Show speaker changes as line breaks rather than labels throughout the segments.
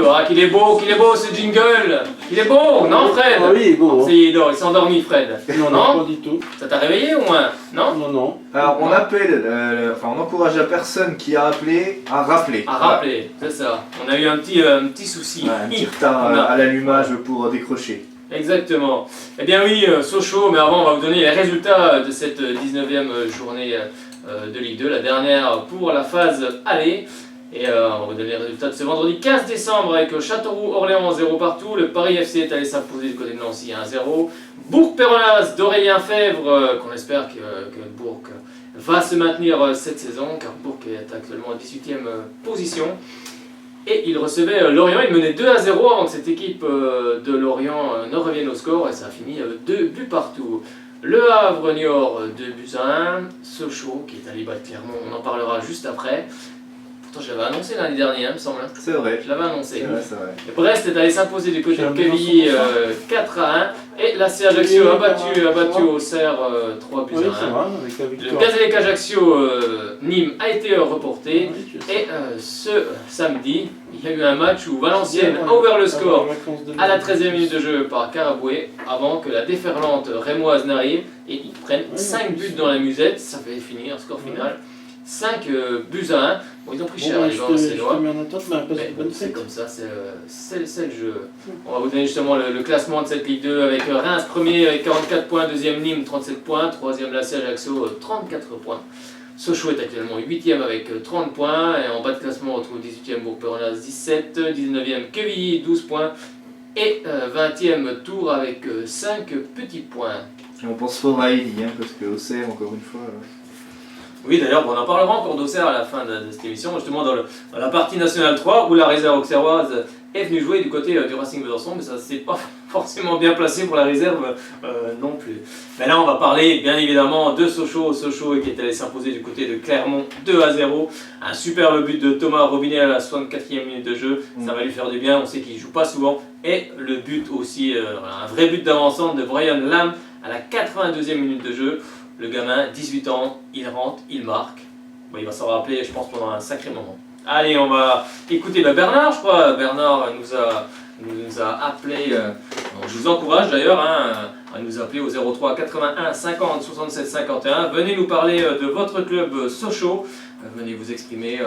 Ah, qu'il est beau ce jingle. Il est beau, non Fred?
Ah oui, il est beau.
Ça y est, il s'est endormi Fred.
Non, pas du tout.
Ça t'a réveillé au moins? Non?
Non.
Alors on appelle, on encourage la personne qui a appelé à rappeler.
À rappeler, c'est ça. On a eu un petit souci.
Ouais, un petit retard à l'allumage pour décrocher.
Exactement. Eh bien oui, Sochaux, mais avant on va vous donner les résultats de cette 19e journée de Ligue 2, la dernière pour la phase aller. Et on va vous donner les résultats de ce vendredi 15 décembre avec Châteauroux-Orléans 0 partout. Le Paris FC est allé s'imposer du côté de Nancy 1-0. Bourg-Péronnas d'Aurélien Fèvre, qu'on espère que Bourg va se maintenir cette saison, car Bourg est actuellement en 18e position. Et il recevait Lorient, il menait 2-0 avant que cette équipe de Lorient ne revienne au score, et ça a fini 2 buts partout. Le Havre-Niort 2 buts à 1. Sochaux qui est allé battre Clermont, on en parlera juste après. Je l'avais annoncé l'année dernière, il me semble.
C'est vrai.
Je l'avais annoncé.
C'est vrai.
Et Brest est allé s'imposer du côté de Quevilly 4-1. Et la Ajaccio a battu au Auxerre 3 buts à 1. Le Gazélec Ajaccio Nîmes a été reporté. Et ce samedi, il y a eu un match où Valenciennes a ouvert le score à la 13e minute de jeu par Caraboué, avant que la déferlante rémoise n'arrive. Et ils prennent 5 buts dans la musette. Ça fait finir, score final. 5 buts à 1. Bon, ils ont pris cher, les gens, c'est noir. C'est comme ça, c'est le jeu. On va vous donner justement le classement de cette Ligue 2 avec Reims premier avec 44 points, deuxième Nîmes 37 points, troisième la Ajaccio 34 points. Sochaux est actuellement 8e avec 30 points, et en bas de classement on retrouve 18e Bourg-Péronnas 17, 19e Quevilly 12 points, et 20e Tours avec 5 petits points.
Et on pense fort à Eli, parce que Auxerre, encore une fois...
Oui, d'ailleurs, on en parlera encore d'Auxerre à la fin de cette émission, justement dans la partie nationale 3, où la réserve auxerroise est venue jouer du côté du Racing Besançon, mais ça ne s'est pas forcément bien placé pour la réserve non plus. Mais là, on va parler bien évidemment de Sochaux qui est allé s'imposer du côté de Clermont 2-0. Un superbe but de Thomas Robinet à la 64e minute de jeu, ça va lui faire du bien, on sait qu'il ne joue pas souvent. Et le but aussi, un vrai but d'avancement de Brian Lam à la 82e minute de jeu. Le gamin, 18 ans, il rentre, il marque. Bon, il va s'en rappeler, je pense, pendant un sacré moment. Allez, on va écouter Bernard, je crois. Bernard nous a appelé. Je vous encourage d'ailleurs à nous appeler au 03 81 50 67 51. Venez nous parler de votre club Sochaux. Venez vous exprimer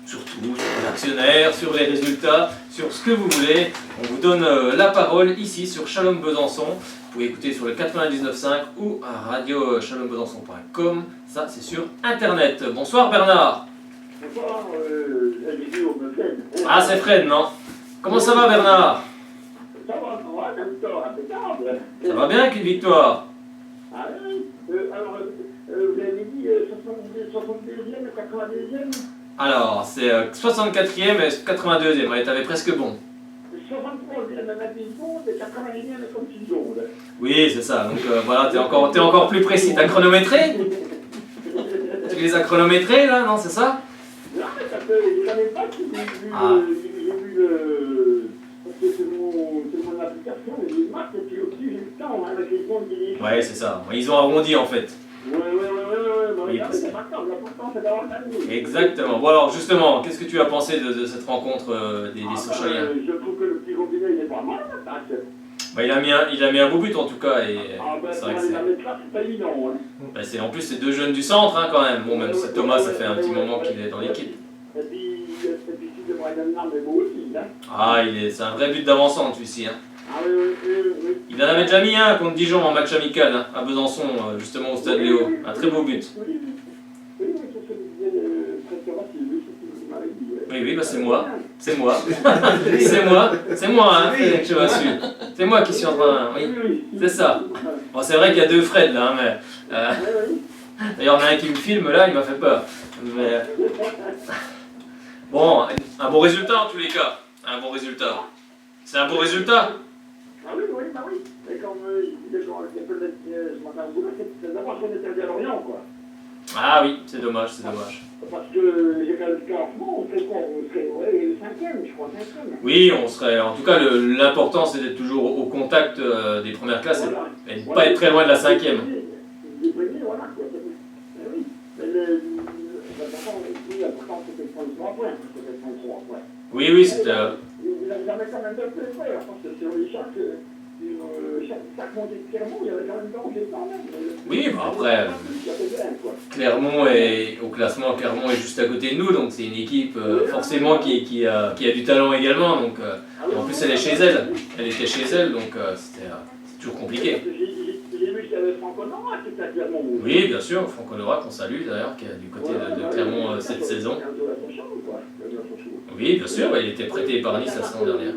sur tout, sur l'actionnaire, sur les résultats, sur ce que vous voulez. On vous donne la parole ici sur Shalom Besançon. Vous pouvez écouter sur le 99.5 ou à radio-shalombesançon.com. Ça, c'est sur Internet. Bonsoir Bernard.
Bonsoir, la vidéo me fait.
Ah, c'est Fred, non? Comment ça va Bernard?
Ça va, une victoire impeccable.
Ça va bien avec une victoire?
Ah oui, alors, vous avez dit 62e et 82e?
Alors, c'est 64e et 82e. Ouais, t'avais presque bon.
63e à la maison, et 80e comme tu sondes.
Oui, c'est ça. Donc voilà, t'es encore plus précis. T'as chronométré? Tu les as chronométrés là, non? C'est ça?
Non, mais parce que je n'avais pas tout vu, j'ai vu le... Parce que c'est mon application, et j'ai marqué, et puis au-dessus j'ai le temps, avec les comptes qui...
Ouais, c'est ça. Ils ont arrondi en fait.
Ouais,
Oui,
regarde, c'est pas grave, l'important c'est d'avoir gagné.
Exactement. Bon alors justement, qu'est-ce que tu as pensé de cette rencontre des Sochaliens?
Je trouve que le petit Robinet il est pas mal, l'attaque.
Bah, il a mis un beau but en tout cas. Et c'est vrai que
c'est pas évident.
bah, en plus c'est deux jeunes du centre quand même. Bon, même si Thomas, ça fait un petit moment qu'il est dans l'équipe.
Et puis celui de Brian Lam est beau aussi.
Ah, c'est un vrai but d'avancement celui-ci.
Ah oui.
Il en avait déjà mis un contre Dijon en match amical à Besançon, justement au Stade Léo. Un très beau but.
Oui, c'est ce que disait le président Sylvie, c'est ce qu'il m'avait dit.
Oui, bah c'est moi. C'est moi, que je m'assure. C'est moi qui suis en train. Oui, c'est ça. Bon, c'est vrai qu'il y a deux Fred là, mais. D'ailleurs, il y en a un qui me filme là, il m'a fait peur. Mais. Bon, un bon résultat en tous les cas. Un bon résultat. C'est un bon résultat.
Ah oui. Et comme il disait qu'on était peut-être ce matin au boulot, c'est d'abord qu'on était bien à Lorient, quoi.
Ah oui, c'est dommage.
Parce que j'ai fait le classement, on serait quoi? On serait le 5e, je crois, 5e.
Oui, on serait. En tout cas, l'important c'est d'être toujours au contact des premières classes et de ne pas être très loin de la 5e.
Des premiers, voilà, quoi. Oui. Mais l'important, c'était 33 points, c'était 33 points.
Oui, c'était.
ça met quand même un peu peur, parce que sur les chaque montée de Clermont, il y avait quand même danger quand même.
Oui, bah après, Clermont est au classement, Clermont est juste à côté de nous, donc c'est une équipe forcément qui a du talent également. Donc, et en plus, elle est chez elle. Elle était chez elle, donc c'est toujours compliqué.
J'ai vu qu'il y avait Franck Honora qui était à Clermont.
Oui, bien sûr, Franck Honora qu'on salue d'ailleurs, qui est du côté de Clermont cette saison. Oui, bien sûr, il était prêté par Nice la saison dernière.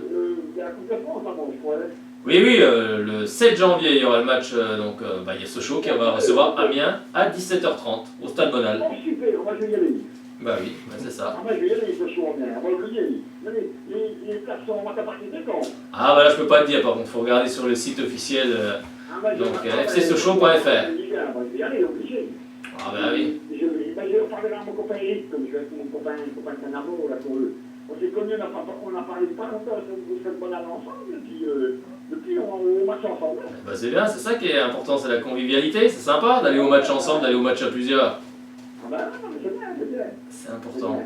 Oui, le 7 janvier, il y aura le match, il y a Sochaux qui va recevoir Amiens à 17h30 au Stade Bonal.
Oh super, moi je vais y aller.
Bah oui, c'est ça.
Moi je vais y aller, Sochaux, Amiens, on va oublier. Les places sont à partir de quand?
Ah bah là je peux pas te dire, par contre, il faut regarder sur le site officiel, donc fcsochaux.fr.
Je vais y aller, obligé.
Ah bah oui.
Je vais parler à mon copain Eric, comme je vais avec mon copain Canavo, là pour eux. On s'est connus, on a parlé pas longtemps, on fait le bonheur ensemble, depuis on match ensemble.
Bah c'est bien, c'est ça qui est important, c'est la convivialité, c'est sympa d'aller au match ensemble, d'aller au match à plusieurs.
Ah bah non, mais c'est bien, c'est bien.
C'est important.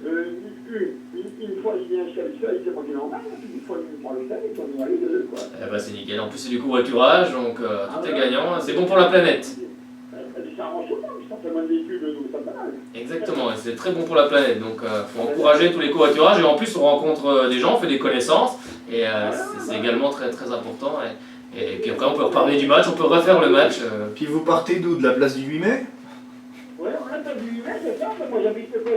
Une fois il vient jusqu'à l'histoire, c'est moi qui l'emmène, puis une fois il me prend le stade, et on va aller deux, quoi.
Eh bah c'est nickel, en plus c'est du covoiturage, donc tout est gagnant, c'est bon pour la planète.
Ça arrange tout le monde, ça fait moins de véhicules, ça me banal.
Exactement, et c'est très bon pour la planète, donc il faut encourager tous les covoiturages, et en plus on rencontre des gens, on fait des connaissances, et c'est également très très important. Et puis après on peut reparler du match, on peut refaire le match.
Puis vous partez d'où? De la place du 8 mai?
Ouais, on a pas du 8 mètres, c'est ça. Moi j'habite à 200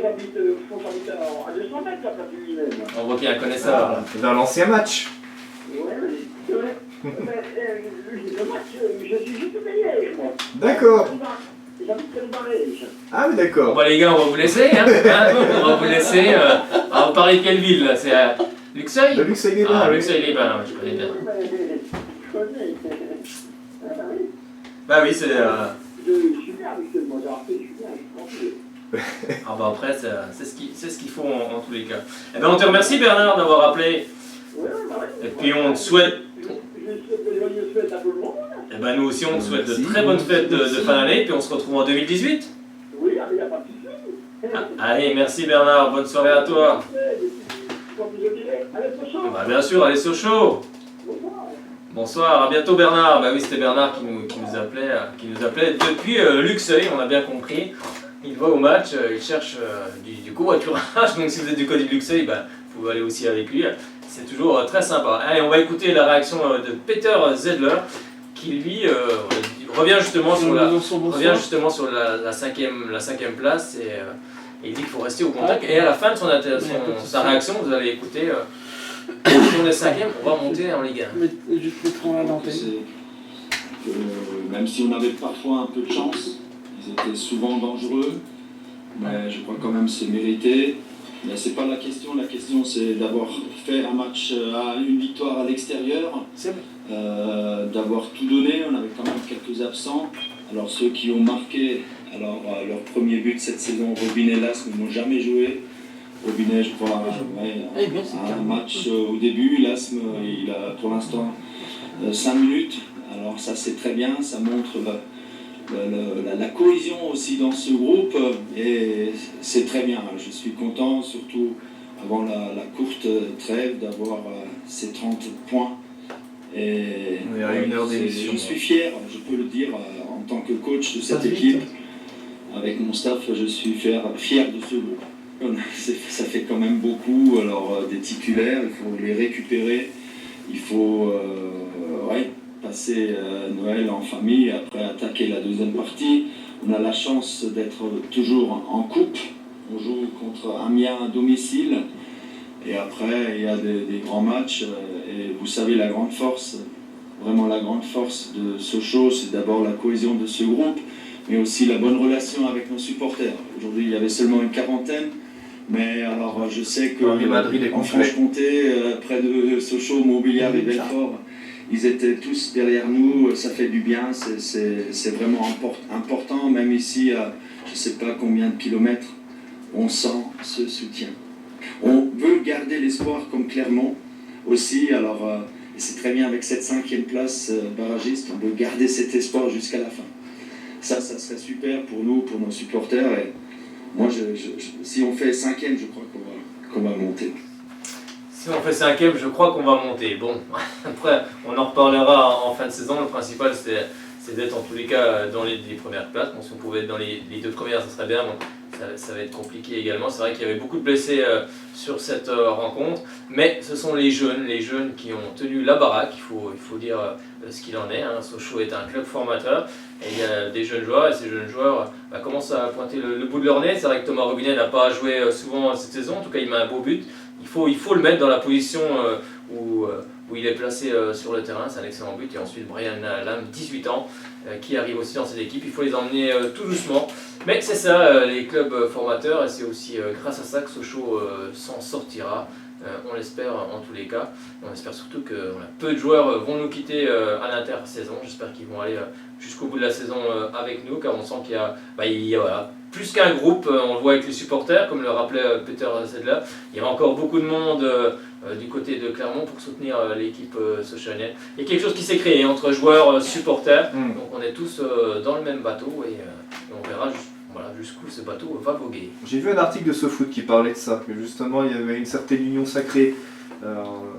mètres la place du 8 mètres.
On voit qu'il y a un connaisseur.
Vers l'ancien match.
Ouais, le match, je suis juste derrière, moi.
D'accord.
J'habite sur le barrage.
Ah oui, d'accord.
Bon bah les gars, on va vous laisser, hein, on va vous laisser. On va parler de quelle ville là? C'est à Luxeuil?
De Luxeuil-les-Bains.
Ah,
oui.
Luxeuil-les-Bains, je connais bien.
Je connais. Ah bah oui.
Bah oui, c'est.
Je suis bien avec ce mot, je suis bien, je suis tranquille.
Ah bah après, c'est ce qu'il faut en tous les cas. Eh ben on te remercie Bernard d'avoir appelé.
Ouais, bah ouais.
Et puis on te souhaite.
Je souhaite de joyeuses fêtes à tout le monde.
Eh ben nous aussi on te souhaite de très bonnes fêtes de fin d'année, puis on se retrouve en 2018.
Oui, il n'y a pas de souci.
Allez, merci Bernard, bonne soirée à toi.
Allez, Sochaux.
Bah bien sûr, allez Sochaux.
Bonsoir.
Bonsoir, à bientôt Bernard. Bah oui, c'était Bernard qui nous appelait depuis Luxeuil, on a bien compris. Il va au match, il cherche du covoiturage, donc si vous êtes du côté de Luxeuil, bah, vous pouvez aller aussi avec lui. C'est toujours très sympa. Allez, on va écouter la réaction de Peter Zedler, qui lui revient justement sur la cinquième place et il dit qu'il faut rester au contact. Et à la fin de sa réaction, vous allez écouter, si on est cinquième, on va monter en Ligue 1.
Même si on avait parfois un peu de chance, ils étaient souvent dangereux, mais je crois quand même c'est mérité. Mais c'est pas la question c'est d'avoir fait un match à une victoire à l'extérieur, d'avoir tout donné. On avait quand même quelques absents. Alors ceux qui ont marqué leur premier but cette saison, Robinet et Lasme, n'ont jamais joué. Robinet, je crois, un match au début, Lasme, il a pour l'instant 5 minutes. Alors ça c'est très bien, ça montre la cohésion aussi dans ce groupe et c'est très bien. Je suis content, surtout avant la courte trêve, d'avoir ces 30 points. Et
on est à une heure d'émission.
Je suis fier, je peux le dire, en tant que coach de cette équipe. Avec mon staff, je suis fier de ce groupe. Ça fait quand même beaucoup, alors des titulaires, il faut les récupérer, il faut passer Noël en famille, après attaquer la deuxième partie. On a la chance d'être toujours en coupe, on joue contre Amiens à domicile, et après il y a des grands matchs, et vous savez la grande force, vraiment la grande force de Sochaux, c'est d'abord la cohésion de ce groupe, mais aussi la bonne relation avec nos supporters. Aujourd'hui il y avait seulement une quarantaine, mais alors je sais qu'en Franche-Comté, près de Sochaux, Montbéliard et Belfort, ils étaient tous derrière nous, ça fait du bien, c'est vraiment important, même ici à je ne sais pas combien de kilomètres, on sent ce soutien. On veut garder l'espoir comme Clermont aussi, alors c'est très bien avec cette 5e place barragiste, on veut garder cet espoir jusqu'à la fin. Ça serait super pour nous, pour nos supporters, et moi si on fait 5e, je crois qu'on va monter.
Si on fait 5e, je crois qu'on va monter. Bon, après, on en reparlera en fin de saison. Le principal, c'est d'être en tous les cas dans les premières places. Bon, si on pouvait être dans les 2 premières, ça serait bien. Bon, ça va être compliqué également. C'est vrai qu'il y avait beaucoup de blessés sur cette rencontre. Mais ce sont les jeunes qui ont tenu la baraque. Il faut dire ce qu'il en est. Hein. Sochaux est un club formateur. Et il y a des jeunes joueurs. Et ces jeunes joueurs commencent à pointer le bout de leur nez. C'est vrai que Thomas Robinet n'a pas joué souvent cette saison. En tout cas, il met un beau but. Il faut le mettre dans la position où il est placé sur le terrain, c'est un excellent but. Et ensuite Brian Lam, 18 ans, qui arrive aussi dans cette équipe. Il faut les emmener tout doucement. Mais c'est ça, les clubs formateurs, et c'est aussi grâce à ça que Sochaux s'en sortira. On l'espère en tous les cas. On espère surtout que peu de joueurs vont nous quitter à l'intersaison. J'espère qu'ils vont aller jusqu'au bout de la saison avec nous, car on sent qu'il y a plus qu'un groupe. On le voit avec les supporters, comme le rappelait Peter Sedler. Il y avait encore beaucoup de monde du côté de Clermont pour soutenir l'équipe sochalienne. Il y a quelque chose qui s'est créé entre joueurs, supporters. Donc on est tous dans le même bateau et on verra jusqu'où ce bateau va voguer.
J'ai vu un article de SoFoot qui parlait de ça, que justement il y avait une certaine union sacrée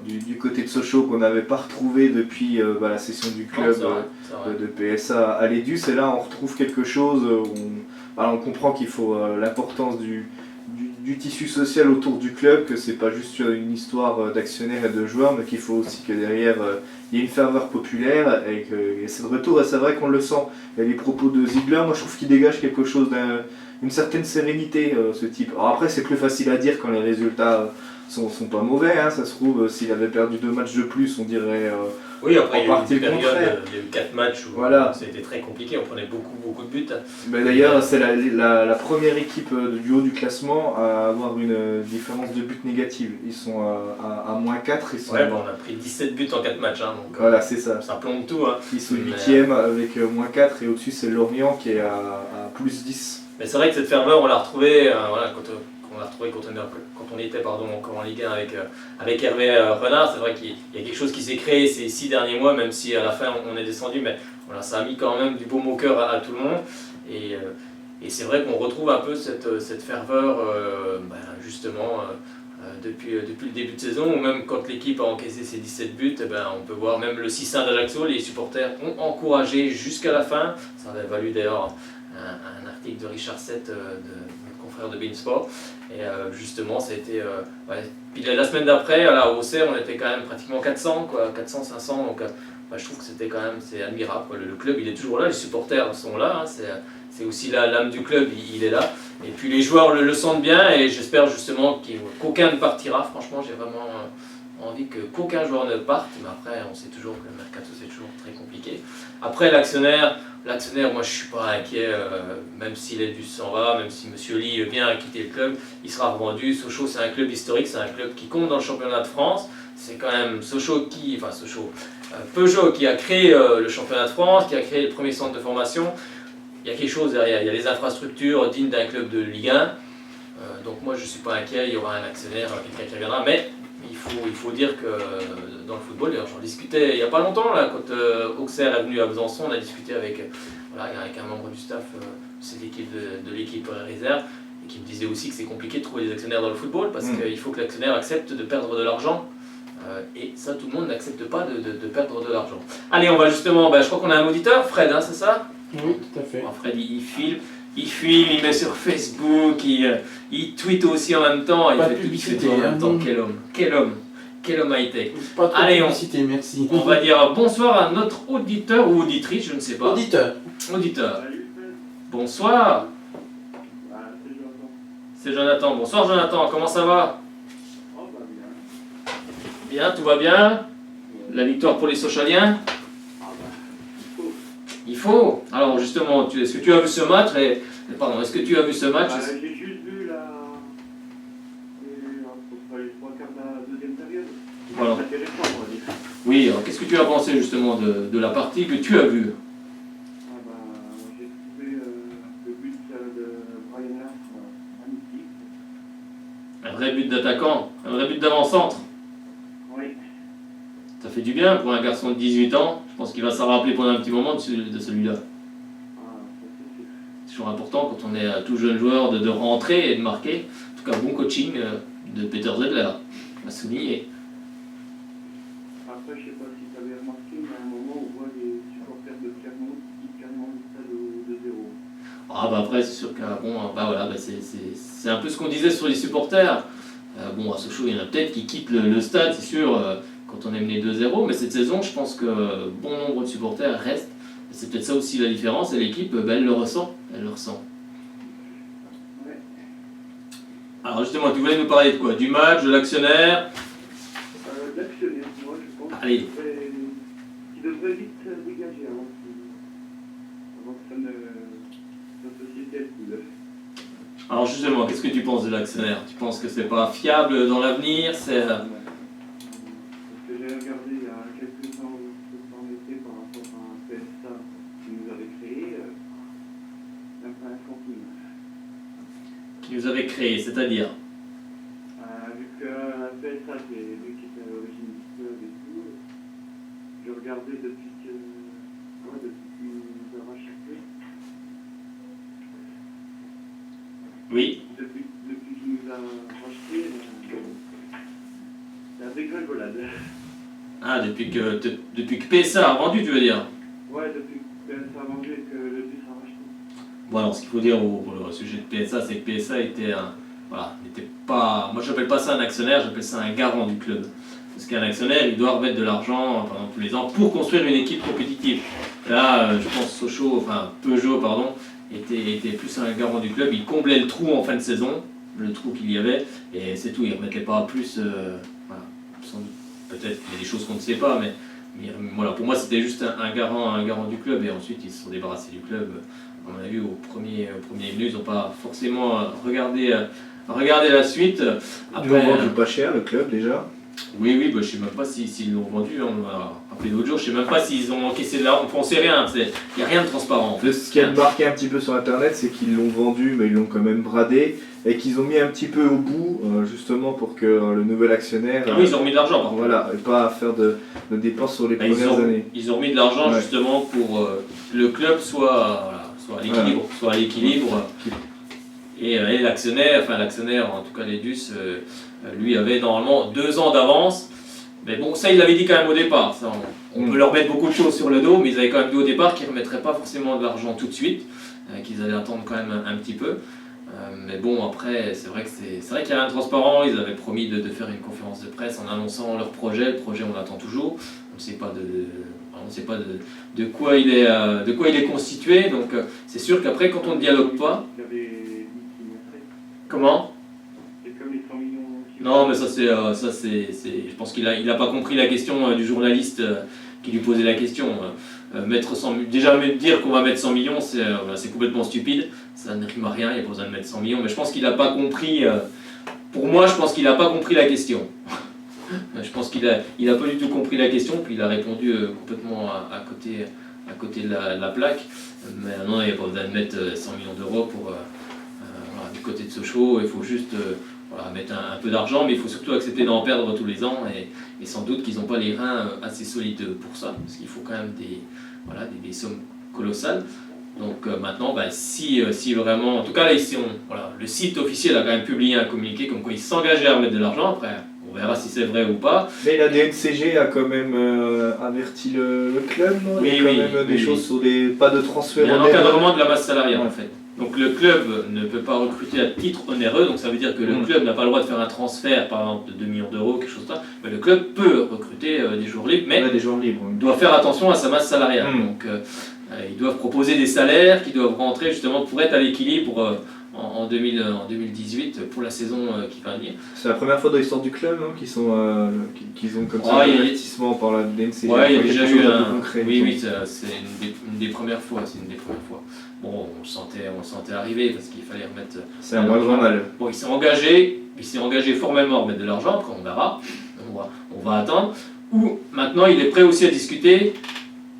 du côté de Sochaux qu'on n'avait pas retrouvé depuis la session du club de PSA à l'Edus. Et là on retrouve quelque chose où on comprend qu'il faut l'importance du tissu social autour du club, que c'est pas juste une histoire d'actionnaires et de joueurs, mais qu'il faut aussi que derrière il y ait une ferveur populaire et c'est de retour. Et c'est vrai qu'on le sent. Et les propos de Ziegler, moi je trouve qu'il dégage quelque chose d'une certaine sérénité, ce type. Alors après c'est plus facile à dire quand les résultats sont pas mauvais, hein. Ça se trouve s'il avait perdu 2 matchs de plus on dirait
oui, après,
en partie
il y a eu une
contraire.
période, il y a eu 4 matchs où
voilà.
ça a été très compliqué, on prenait beaucoup de buts.
Mais d'ailleurs, c'est la première équipe du haut du classement à avoir une différence de but négative. Ils sont à -4.
On a pris 17 buts en 4 matchs. Hein, donc,
voilà, c'est ça.
Ça plombe tout. Hein.
Ils sont 8e avec -4 et au-dessus c'est Lorient qui est à +10.
Mais c'est vrai que cette ferveur, on l'a retrouvée quand on était encore en Ligue 1 avec Hervé Renard. C'est vrai qu'il y a quelque chose qui s'est créé ces 6 derniers mois, même si à la fin on est descendu, mais ça a mis quand même du baume au cœur à tout le monde. Et c'est vrai qu'on retrouve un peu cette ferveur justement depuis le début de saison, ou même quand l'équipe a encaissé ses 17 buts, on peut voir même le 6-1 d'Ajaccio, les supporters ont encouragé jusqu'à la fin. Ça avait valu d'ailleurs un article de Richard Sett, de notre confrère de Beansport. Et justement, ça a été. Puis la semaine d'après, au Auxerre, on était quand même pratiquement 400, 400-500. Donc je trouve que c'était quand même admirable. Le club, il est toujours là, les supporters sont là. Hein, c'est aussi l'âme du club, il est là. Et puis les joueurs le sentent bien, et j'espère justement qu'aucun ne partira. Franchement, j'ai vraiment envie qu'aucun joueur ne parte. Mais après, on sait toujours que le mercato, c'est toujours très compliqué. Après, l'actionnaire, moi je suis pas inquiet, même si l'Edus s'en va, même si M. Lee vient quitter le club, il sera revendu. Sochaux, c'est un club historique, c'est un club qui compte dans le championnat de France. C'est quand même Peugeot qui a créé le championnat de France, qui a créé le premier centre de formation. Il y a quelque chose derrière, il y a les infrastructures dignes d'un club de Ligue 1. Donc moi je ne suis pas inquiet, il y aura un actionnaire, quelqu'un qui reviendra, mais il faut dire que dans le football, d'ailleurs j'en discutais il n'y a pas longtemps, là, quand Auxerre est venu à Besançon, on a discuté avec un membre du staff de l'équipe réserve, et qui me disait aussi que c'est compliqué de trouver des actionnaires dans le football, parce qu'il faut que l'actionnaire accepte de perdre de l'argent. Et ça, tout le monde n'accepte pas de perdre de l'argent. Allez, on va justement, je crois qu'on a un auditeur, Fred, hein, c'est ça?
Oui, tout à fait.
Fred, il filme, il met sur Facebook, il tweet aussi en même temps, il fait tout en même temps. Quel homme high-tech.
Pas trop
Allez,
publicité, merci.
on va dire bonsoir à notre auditeur ou auditrice, je ne sais pas.
Auditeur.
Salut,
Bonsoir,
c'est Jonathan.
c'est Jonathan. Bonsoir Jonathan, comment ça va?
Oh, bien.
Bien, tout va bien? La victoire pour les Sochaliens? Il faut. Alors justement, est-ce que tu as vu ce match Est-ce que tu as vu ce match?
J'ai juste vu les 3 quarts de la deuxième période.
Voilà.
C'est intéressant, on va dire.
Oui, alors qu'est-ce que tu as pensé justement de la partie que tu as vue?
J'ai trouvé le but de Brian Lam magnifique.
Un vrai but d'attaquant, un vrai but d'avant-centre.
Oui.
Ça fait du bien pour un garçon de 18 ans. Je pense qu'il va s'en rappeler pendant un petit moment de celui-là. C'est toujours important quand on est un tout jeune joueur de rentrer et de marquer. En tout cas, bon coaching de Peter Zedler. À souligner.
après, je sais pas si tu avais remarqué, mais à un moment, on voit les supporters de Clermont qui quittent carrément le stade au 2-0.
Ah bah après c'est sûr que c'est un peu ce qu'on disait sur les supporters. Bon à Sochaux il y en a peut-être qui quittent le stade, c'est sûr, quand on est mené 2-0, mais cette saison je pense que bon nombre de supporters restent. Et c'est peut-être ça aussi la différence, et l'équipe elle le ressent.
Ouais.
Alors justement tu voulais nous parler de quoi? Du match, de l'actionnaire?
L'actionnaire, moi je pense
Allez.
qu'il devrait vite dégager avant que sa société elle coule.
Alors justement, qu'est-ce que tu penses de l'actionnaire? Tu penses que c'est pas fiable dans l'avenir?
Parce que j'ai regardé il y a quelques temps où ça en était par rapport à un PSA qui nous avait créé, même pas un centime.
Qui nous avait créé, c'est-à-dire?
Vu qu'un PSA qui était à l'origine du club et tout, je regardais depuis qu'il nous a racheté.
Oui.
Depuis qu'il nous a racheté, c'est un dégringolade.
Ah, depuis que PSA a vendu, tu veux dire?
Ouais, depuis que PSA a vendu et que le bus a racheté.
Bon, alors ce qu'il faut dire pour le sujet de PSA, c'est que PSA était n'était pas. Moi, j'appelle pas ça un actionnaire, j'appelle ça un garant du club. Parce qu'un actionnaire, il doit remettre de l'argent pendant tous les ans pour construire une équipe compétitive. Là, je pense Peugeot, était plus un garant du club. Il comblait le trou en fin de saison, le trou qu'il y avait, et c'est tout. Il ne remettait pas plus. Sans doute, peut-être qu'il y a des choses qu'on ne sait pas, mais voilà, pour moi, c'était juste un garant du club, et ensuite ils se sont débarrassés du club. On a vu au premier venu, ils n'ont pas forcément regardé la suite.
Ils l'ont vendu pas cher, le club, déjà.
Oui, je ne sais même pas s'ils l'ont vendu, on m'a rappelé l'autre jour, je ne sais même pas s'ils ont encaissé de l'argent, on ne sait rien, il n'y a rien de transparent. En fait.
Ce qui a marqué un petit peu sur internet, c'est qu'ils l'ont vendu, mais ils l'ont quand même bradé, et qu'ils ont mis un petit peu au bout, justement pour que le nouvel actionnaire...
oui, ils ont mis de l'argent par contre.
Voilà, et pas faire de dépenses sur les premières années.
Ils ont mis de l'argent justement pour que le club soit à l'équilibre. Et l'actionnaire, en tout cas l'Edus, lui avait normalement 2 ans d'avance. Mais bon, ça il l'avait dit quand même au départ. Ça, on peut leur mettre beaucoup de choses sur le dos, mais ils avaient quand même dit au départ qu'ils ne remettraient pas forcément de l'argent tout de suite, qu'ils allaient attendre quand même un petit peu. Mais bon, après, c'est vrai qu'il y a un transparent. Ils avaient promis de faire une conférence de presse en annonçant leur projet. Le projet, on l'attend toujours. On ne sait pas de quoi il est constitué. Donc, c'est sûr qu'après, quand on ne dialogue pas. Comment?
C'est comme les 100 millions.
Non, mais ça c'est, je pense qu'il a pas compris la question du journaliste qui lui posait la question. Déjà dire qu'on va mettre 100 millions, c'est complètement stupide. Ça ne rime à rien, il n'y a pas besoin de mettre 100 millions. Mais je pense qu'il n'a pas compris. Pour moi, je pense qu'il n'a pas compris la question. Je pense qu'il a pas du tout compris la question, puis il a répondu complètement à côté de la plaque. Mais non, il n'y a pas besoin de mettre 100 millions d'euros pour du côté de Sochaux. Il faut juste mettre un peu d'argent, mais il faut surtout accepter d'en perdre tous les ans, et sans doute qu'ils n'ont pas les reins assez solides pour ça, parce qu'il faut quand même des sommes colossales. Donc maintenant, si vraiment, en tout cas là ici, le site officiel a quand même publié un communiqué comme quoi il s'engageait à remettre de l'argent. Après, on verra si c'est vrai ou pas.
Mais la DNCG a quand même averti le club, non? Il y a quand même des choses sur pas de transfert.
Il y a un encadrement de la masse salariale en fait. Donc le club ne peut pas recruter à titre onéreux, donc ça veut dire que le club n'a pas le droit de faire un transfert, par exemple de 2 millions d'euros, quelque chose comme ça. Mais le club peut recruter des joueurs libres, mais doit faire attention à sa masse salariale. Donc ils doivent proposer des salaires qui doivent rentrer justement pour être à l'équilibre en 2018 pour la saison qui va venir.
C'est la première fois dans l'histoire du club qu'ils ont comme ça un investissement par la DNCG.
Ouais, il y a déjà eu oui, c'est une des premières fois. Bon, on le sentait arriver parce qu'il fallait remettre.
C'est un moindre mal.
Bon, il s'est engagé formellement à remettre de l'argent. Après, on verra. On va attendre. Ou maintenant, il est prêt aussi à discuter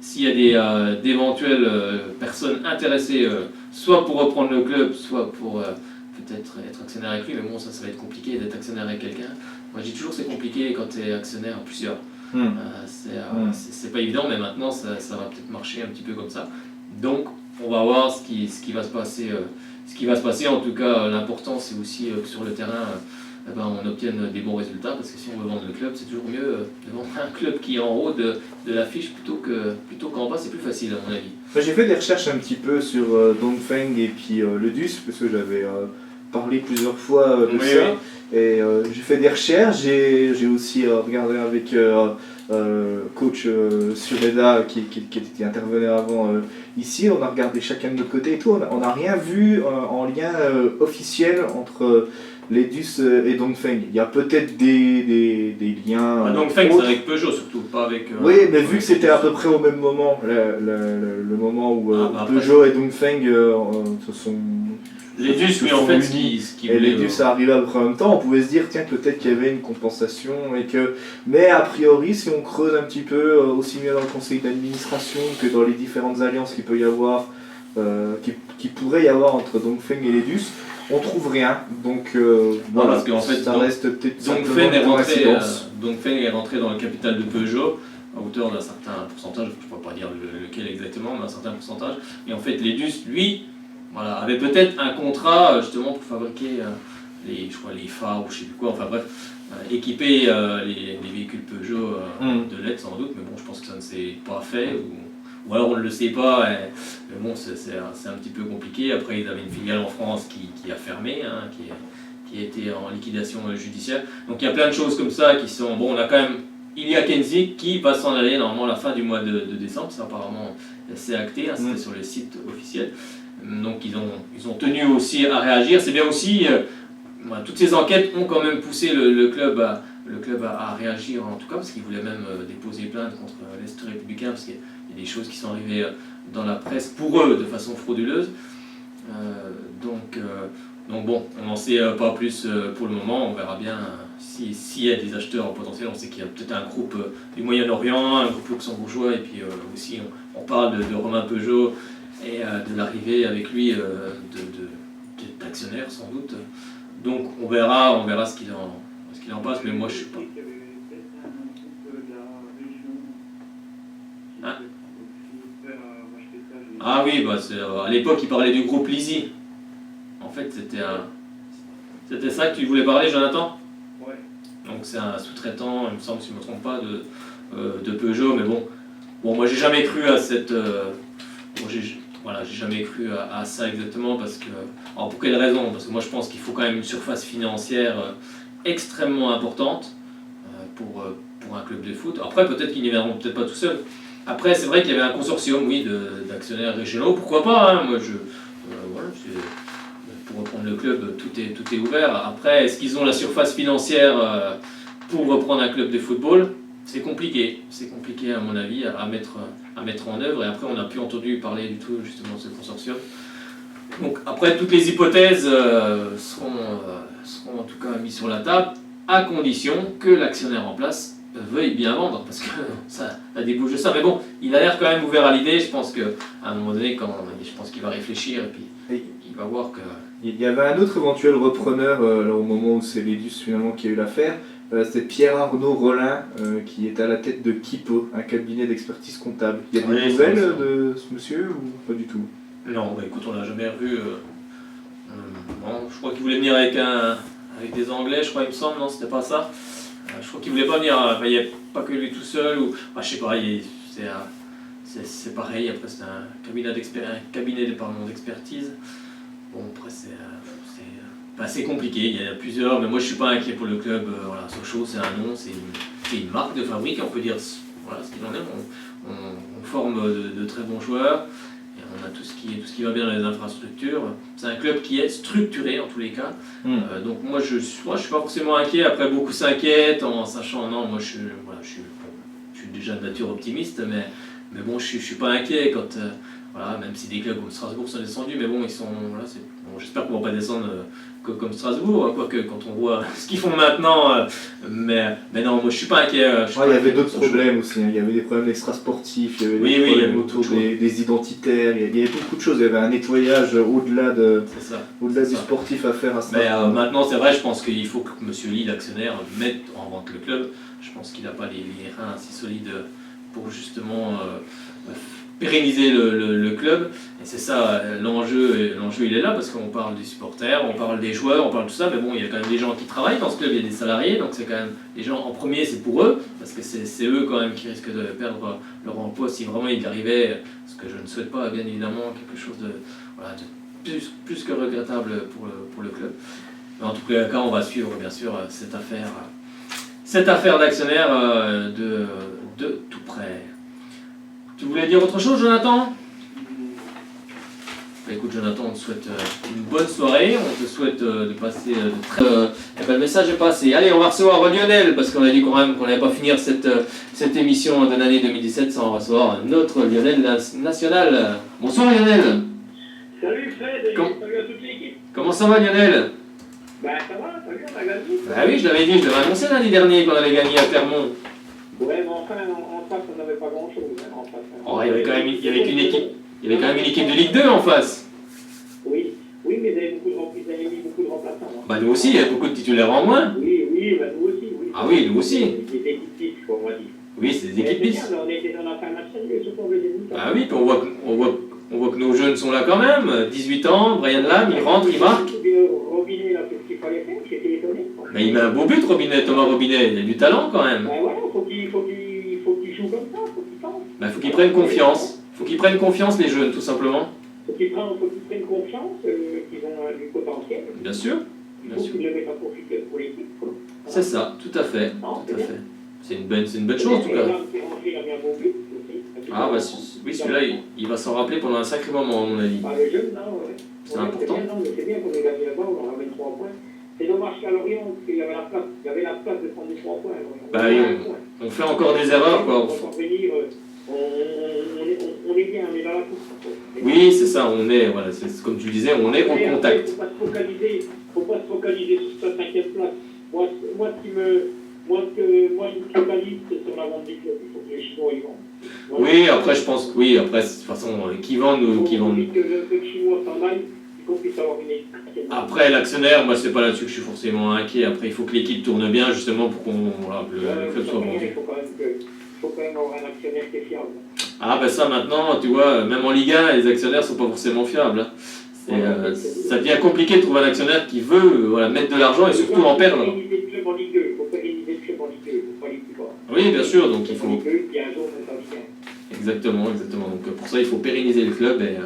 s'il y a d'éventuelles personnes intéressées, soit pour reprendre le club, soit pour peut-être être actionnaire avec lui. Mais bon, ça va être compliqué d'être actionnaire avec quelqu'un. Moi, je dis toujours que c'est compliqué quand tu es actionnaire à plusieurs. C'est pas évident, mais maintenant, ça va peut-être marcher un petit peu comme ça. Donc, on va voir ce qui va se passer. En tout cas, l'important, c'est aussi que sur le terrain, eh ben, on obtienne des bons résultats, parce que si on veut vendre le club, c'est toujours mieux de vendre un club qui est en haut de l'affiche plutôt qu'en bas, c'est plus facile à mon avis.
J'ai fait des recherches un petit peu sur Dongfeng et puis le DUS, parce que j'avais parlé plusieurs fois de ça. Oui. Et j'ai fait des recherches, j'ai aussi regardé avec coach Sureda qui intervenait avant ici. On a regardé chacun de notre côté et tout. On n'a rien vu en lien officiel entre les DUS et Dongfeng. Il y a peut-être des liens.
Dongfeng, c'est avec Peugeot surtout, pas avec.
Oui, mais vu que c'était à peu près au même moment, le moment où Peugeot et Dongfeng se sont.
Les DUS, oui, en fait, ce qui
et les DUS arrivaient à peu près en même temps, on pouvait se dire, tiens, peut-être qu'il y avait une compensation, mais a priori, si on creuse un petit peu, aussi bien dans le conseil d'administration que dans les différentes alliances qu'il peut y avoir, qui pourrait y avoir entre Dongfeng et les DUS, on trouve rien. Donc, voilà,
parce qu'en fait,
ça reste peut-être
Dongfeng est rentré dans le capital de Peugeot à hauteur d'un certain pourcentage, je ne peux pas dire lequel exactement, mais un certain pourcentage. Et en fait, les DUS, lui, voilà, avait peut-être un contrat justement pour fabriquer les phares ou je sais plus quoi, enfin bref, équiper les véhicules Peugeot de LED sans doute, mais bon, je pense que ça ne s'est pas fait, ou alors on ne le sait pas, mais bon, c'est un petit peu compliqué. Après, ils avaient une filiale en France qui a fermé, qui a été en liquidation judiciaire. Donc il y a plein de choses comme ça qui sont, bon, on a quand même Ilya Kenzik qui va s'en aller normalement à la fin du mois de décembre, c'est apparemment c'est acté, c'était sur le site officiel. Donc ils ont tenu aussi à réagir. C'est bien aussi, toutes ces enquêtes ont quand même poussé le club à réagir en tout cas, parce qu'ils voulaient même déposer plainte contre l'Est républicain, parce qu'il y a des choses qui sont arrivées dans la presse pour eux de façon frauduleuse. Donc bon, on n'en sait pas plus pour le moment, on verra bien s'il y a des acheteurs potentiels. On sait qu'il y a peut-être un groupe du Moyen-Orient, un groupe luxembourgeois, et puis aussi on parle de Romain Peugeot, et de l'arrivée avec lui d'actionnaires sans doute. Donc on verra ce qu'il en passe, mais moi je suis pas. Hein? Ah oui, à l'époque il parlait du groupe Lisi. En fait c'était ça que tu voulais parler, Jonathan?
Ouais.
Donc c'est un sous-traitant, il me semble, si je ne me trompe pas, de Peugeot, mais bon moi j'ai jamais cru à cette. J'ai jamais cru à ça exactement, parce que. Alors pour quelle raison? Parce que moi je pense qu'il faut quand même une surface financière extrêmement importante pour un club de foot. Après peut-être qu'ils n'y viendront peut-être pas tout seuls. Après c'est vrai qu'il y avait un consortium, oui, d'actionnaires régionaux, pourquoi pas, hein, moi pour reprendre le club, tout est ouvert. Après, est-ce qu'ils ont la surface financière pour reprendre un club de football? C'est compliqué à mon avis à mettre en œuvre, et après on n'a plus entendu parler du tout justement de ce consortium. Donc après toutes les hypothèses seront en tout cas mises sur la table, à condition que l'actionnaire en place veuille bien vendre, parce que ça débouche de ça. Mais bon, il a l'air quand même ouvert à l'idée. Je pense qu'à un moment donné, je pense qu'il va réfléchir, et puis il va voir que...
Il y avait un autre éventuel repreneur au moment où c'est l'Edus finalement qui a eu l'affaire. C'est Pierre-Arnaud Rollin qui est à la tête de Kipo, un cabinet d'expertise comptable. Il y a des nouvelles de ce monsieur ou pas du tout?
Non, écoute, on l'a jamais revu. Je crois qu'il voulait venir avec des Anglais, je crois, il me semble, non, c'était pas ça. Je crois qu'il voulait pas venir, il n'y a pas que lui tout seul, ou je sais pas, c'est pareil. Après c'est un cabinet d'expertise. Bon, après c'est compliqué, il y en a plusieurs, mais moi je suis pas inquiet pour le club. Sochaux c'est un nom, c'est une marque de fabrique, on peut dire voilà ce qu'il en est. On forme de très bons joueurs, et on a tout ce qui va bien dans les infrastructures. C'est un club qui est structuré en tous les cas. Donc moi je suis pas forcément inquiet. Après beaucoup s'inquiètent en sachant, non, moi je suis déjà de nature optimiste, mais bon, je suis pas inquiet quand même si des clubs comme Strasbourg sont descendus, mais bon, j'espère qu'ils vont pas descendre comme Strasbourg, quoique quand on voit ce qu'ils font maintenant, mais non, moi je suis pas inquiet.
Il y avait d'autres problèmes aussi, il y avait des problèmes extrasportifs, il y avait des problèmes autour des identitaires, il y avait beaucoup de choses, il y avait un nettoyage au-delà du sportif à faire à Strasbourg.
Mais maintenant c'est vrai, je pense qu'il faut que M. Lee, l'actionnaire, mette en vente le club. Je pense qu'il n'a pas les reins assez solides pour justement pérenniser le club. Et c'est ça, l'enjeu il est là, parce qu'on parle des supporters, on parle des joueurs, on parle de tout ça, mais bon, il y a quand même des gens qui travaillent dans ce club, il y a des salariés, donc c'est quand même des gens, en premier c'est pour eux, parce que c'est eux quand même qui risquent de perdre leur emploi si vraiment il arrivait, ce que je ne souhaite pas, bien évidemment, quelque chose de, voilà, de plus que regrettable pour le club. Mais en tout cas, on va suivre bien sûr cette affaire d'actionnaire de tout près. Tu voulais dire autre chose, Jonathan ? Bah, écoute, Jonathan, on te souhaite une bonne soirée, on te souhaite de passer de très... le message est passé. Allez, on va recevoir Lionel, parce qu'on a dit quand même qu'on n'allait pas finir cette émission de l'année 2017 sans recevoir notre Lionel national. Bonsoir Lionel.
Salut Fred et salut à toute l'équipe.
Comment ça va Lionel ?
Bah ça va, salut, on a gagné.
Bah oui, je l'avais dit, je l'avais annoncé l'année dernière qu'on avait gagné à Clermont.
Ouais, mais enfin, en face, on n'avait pas grand-chose. Hein, en face, hein.
Oh, il y avait quand même une équipe de Ligue 2 en face.
Oui, mais vous avez mis beaucoup de remplaçants. Hein.
Bah nous aussi, il y a beaucoup de titulaires en moins.
Oui, bah nous aussi. Oui.
Ah oui, nous aussi.
Des équipes types, on va dire.
Oui, c'est des équipes bis.
On était dans la fin match sérieux, ce qu'on veut dire.
Ah oui, puis on voit que nos jeunes sont là quand même. 18 ans, Brian Lam, il rentre, il marque.
Robinet, là, c'est ce qu'il fallait faire, j'étais étonné.
Mais il met un beau but, Thomas Robinet, il a du talent quand même.
Ben voilà, faut qu'il joue comme ça, faut qu'il tente.
Ben, faut qu'ils prennent confiance. Faut qu'ils prennent confiance, les jeunes, tout simplement.
Faut qu'ils prennent confiance, qu'ils ont du potentiel.
Bien sûr.
Il faut qu'ils le mettent en profit pour l'équipe.
C'est ça, tout à fait.
Non,
tout à fait. C'est une bonne chose en tout cas. Ah bah oui, celui-là, il va s'en rappeler pendant un sacré moment, à mon avis.
Le jeune, non, ouais.
C'est important.
C'est bien qu'on ait gagné là-bas, on ramène 3 points. C'est dommage qu'à Lorient, parce qu'il y avait la place de prendre les 3 points.
Bah oui, on fait encore des erreurs, quoi.
On est bien, on est dans la course.
Oui, c'est ça, on est, voilà, c'est comme tu le disais, on est au contact.
Faut pas se focaliser sur sa 5e place. Moi, ce qui me focalise, c'est sur la vente des clubs. Il faut que les Chinois y vendent.
Oui, après, je pense que oui, après, de toute façon, qui vendent ou qui vendent.
Que le Chinois s'en aille, il faut qu'il puisse avoir une équipe.
Après, l'actionnaire, moi, c'est pas là-dessus que je suis forcément inquiet. Après, il faut que l'équipe tourne bien, justement, pour que le club soit vendu.
Il faut quand même avoir un actionnaire qui est fiable.
Ah, ben ça, maintenant, tu vois, même en Ligue 1, les actionnaires sont pas forcément fiables. Hein. Ça devient compliqué de trouver un actionnaire qui veut mettre de l'argent et surtout en perdre.
Il faut pérenniser le club en Ligue 2, il faut pérenniser le club en Ligue 2, il ne faut pas aller plus bas.
Oui, bien sûr, donc il faut...
Ligue 2, puis un jour, on est en Ligue 1.
Exactement. Donc pour ça, il faut pérenniser le club et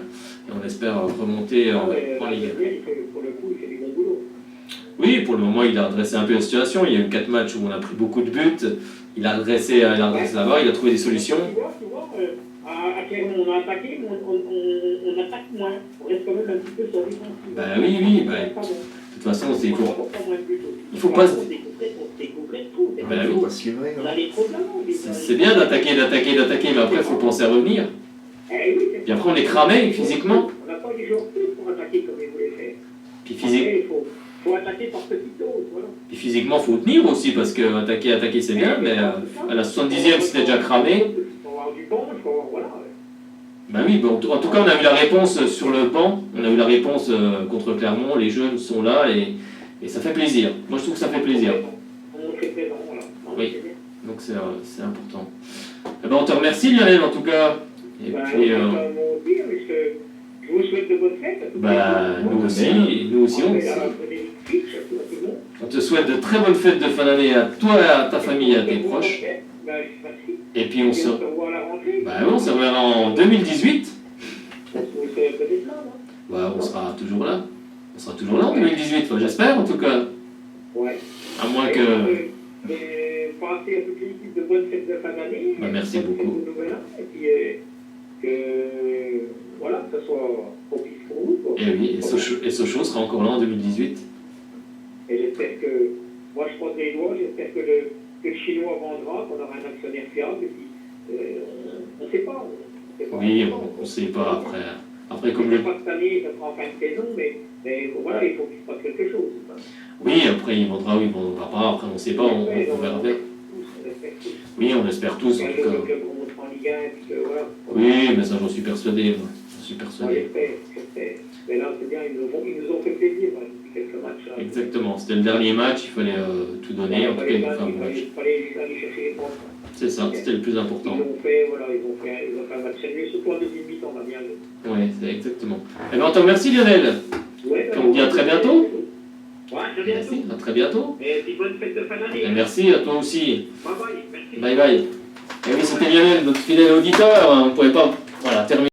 on espère remonter en Ligue 1.
Pour le coup, il fait du bon boulot.
Oui, pour le moment, il a redressé un peu la situation. Il y a eu 4 matchs où on a pris beaucoup de buts. Il a redressé là-bas, il a trouvé des solutions.
Tu vois, à Clermont, on a attaqué, mais on attaque moins. On reste quand même un petit peu sur la défensive.
Bah oui. De toute façon, il faut pas...
Bah oui.
C'est bien d'attaquer, mais après, il faut penser à revenir. Puis après, on est cramé physiquement.
On n'a pas les joueurs pour attaquer comme ils voulaient faire.
Puis
il faut attaquer par petites doses, voilà.
Puis physiquement, il faut tenir aussi, parce que attaquer c'est bien, mais à la 70e, c'était déjà cramé.
Il faut avoir du banc, il faut avoir... Voilà.
Bah oui, bon, en tout cas, on a eu la réponse sur le banc, on a eu la réponse contre Clermont, les jeunes sont là et ça fait plaisir. Moi, je trouve que ça fait plaisir.
On fait présent, voilà.
Oui, donc c'est important. Eh ben, on te remercie, Lionel, en tout cas. Et puis...
Je vous souhaite de bonnes fêtes.
Bah, nous aussi, on te souhaite de très bonnes fêtes de fin d'année à toi, à ta famille et à tes proches. Et puis on se reverra en 2018. Bah, on sera toujours là. On sera toujours là en 2018, j'espère en tout cas.
Ouais.
À moins que...
Passer à toute l'équipe de bonnes fêtes de fin d'année.
Bah, merci beaucoup.
Et puis que voilà, que ce soit propice pour vous.
Et oui, et Sochaux sera encore là en 2018.
Et j'espère que, moi je croise les doigts, j'espère que le Chinois vendra, qu'on aura un actionnaire fiable, et puis on ne sait pas.
Oui, on ne sait pas après. Après comme
le... pas cette année, ça sera en fin de saison, mais voilà, il faut qu'il se passe quelque chose.
Oui, après il vendra ou il ne vendra pas, après on ne sait pas, on verra bien. Oui, on espère tous en tout cas. Oui, mais ça j'en suis persuadé, moi. J'en suis persuadé.
Mais là, c'est bien, ils nous ont fait plaisir depuis quelques matchs. Là.
Exactement, c'était le dernier match, il fallait tout donner. En tout cas, ils ont fait un bon match.
Il fallait aller chercher les points.
C'est ça, c'était le plus important.
Ils ont fait un match sérieux, surtout en deuxième mi-temps, on va bien.
Oui, c'est exactement. Eh bien, on te remercie, Lionel.
Ouais,
on te dit à très bientôt.
Ouais, très bientôt.
Merci, à très bientôt.
Et puis bonne fête de fin d'année.
Et merci à toi aussi.
Bye bye. Merci.
Bye bye. Et oui, c'était Lionel, notre fidèle auditeur. On ne pouvait pas